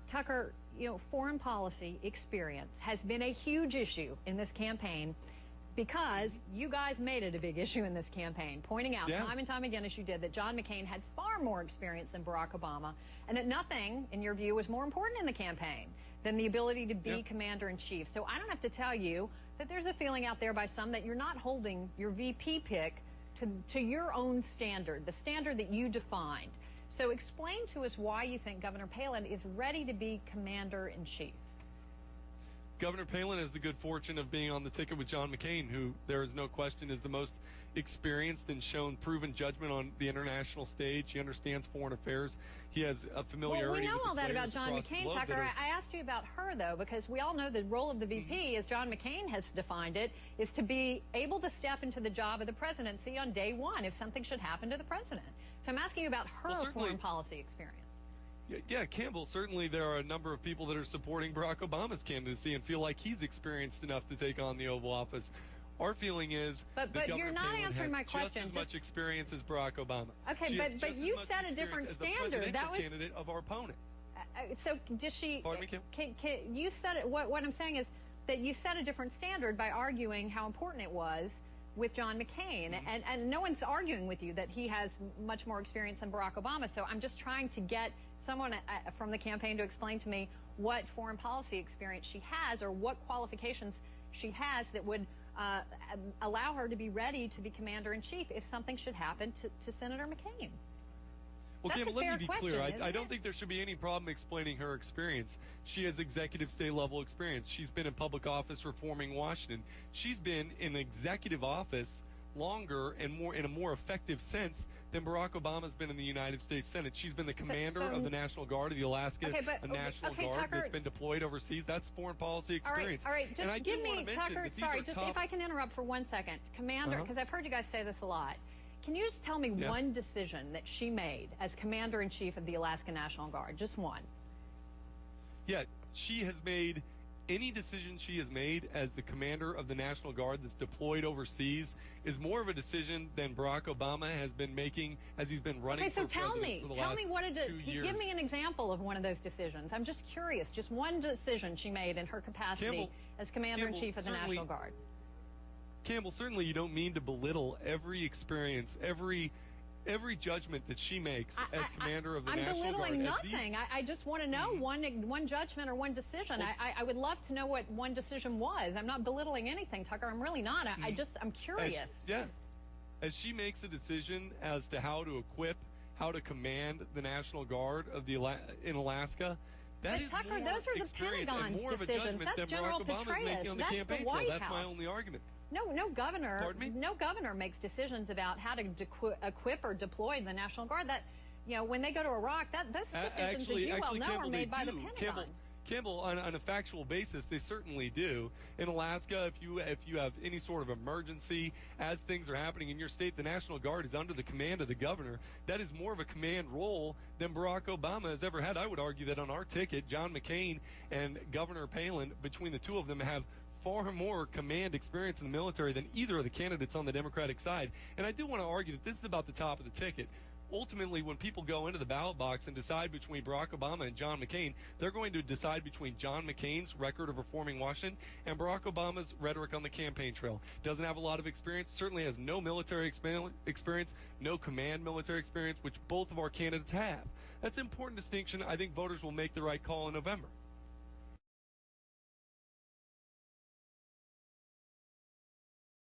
Tucker, foreign policy experience has been a huge issue in this campaign because you guys made it a big issue in this campaign, pointing out time and time again, as you did, that John McCain had far more experience than Barack Obama, and that nothing, in your view, was more important in the campaign than the ability to be commander-in-chief. So I don't have to tell you that there's a feeling out there by some that you're not holding your VP pick to your own standard, the standard that you defined. So explain to us why you think Governor Palin is ready to be commander-in-chief. Governor Palin has the good fortune of being on the ticket with John McCain, who there is no question is the most experienced and shown proven judgment on the international stage. He understands foreign affairs. He has a familiarity. Well, we know with all that about John McCain, Tucker. I asked you about her, though, because we all know the role of the VP, as John McCain has defined it, is to be able to step into the job of the presidency on day one if something should happen to the president. So I'm asking you about her foreign policy experience. Yeah, Campbell, certainly there are a number of people that are supporting Barack Obama's candidacy and feel like he's experienced enough to take on the Oval Office. Our feeling is but you're not answering my question. Just as much experience as Barack Obama. Okay, but you set a different standard. That was candidate of our opponent. So does she? Pardon me, Kim? You said it. What I'm saying is that you set a different standard by arguing how important it was with John McCain, and no one's arguing with you that he has much more experience than Barack Obama. So I'm just trying to get someone from the campaign to explain to me what foreign policy experience she has or what qualifications she has that would allow her to be ready to be commander-in-chief if something should happen to Senator McCain. Well, Kim, let me be clear. I don't it? think there should be any problem explaining her experience. She has executive state-level experience. She's been in public office reforming Washington. She's been in executive office longer and more in a more effective sense than Barack Obama's been in the United States Senate. She's been the commander of the National Guard of the Alaska, National Guard Tucker, that's been deployed overseas. That's foreign policy experience. All right. Just give me, Tucker, sorry, just if I can interrupt for 1 second. Commander, because I've heard you guys say this a lot. Can you just tell me one decision that she made as commander-in-chief of the Alaska National Guard? Just one. Yeah, she has made any decision she has made as the commander of the National Guard that's deployed overseas is more of a decision than Barack Obama has been making as he's been running for president for the last 2 years. Give me an example of one of those decisions. I'm just curious, just one decision she made in her capacity as commander-in-chief of the National Guard. Campbell, certainly you don't mean to belittle every experience, every judgment that she makes as commander of the National Guard. I'm belittling nothing. I just want to know one judgment or one decision. I would love to know what one decision was. I'm not belittling anything, Tucker. I'm really not. I'm curious. As she makes a decision as to how to equip, how to command the National Guard of in Alaska, that is Tucker, more those are the experience and Pentagon's more of a decisions. judgment That's than General Barack Obama is making on the campaign trail. That's my only argument. No governor. Pardon me? No governor makes decisions about how to equip or deploy the National Guard. That, when they go to Iraq, those decisions, as you well know, are made by the Pentagon. Campbell, on a factual basis, they certainly do. In Alaska, if you have any sort of emergency, as things are happening in your state, the National Guard is under the command of the governor. That is more of a command role than Barack Obama has ever had. I would argue that on our ticket, John McCain and Governor Palin, between the two of them, have far more command experience in the military than either of the candidates on the Democratic side. And I do want to argue that this is about the top of the ticket. Ultimately, when people go into the ballot box and decide between Barack Obama and John McCain, they're going to decide between John McCain's record of reforming Washington and Barack Obama's rhetoric on the campaign trail. Doesn't have a lot of experience, certainly has no military experience, no command military experience, which both of our candidates have. That's an important distinction. I think voters will make the right call in November.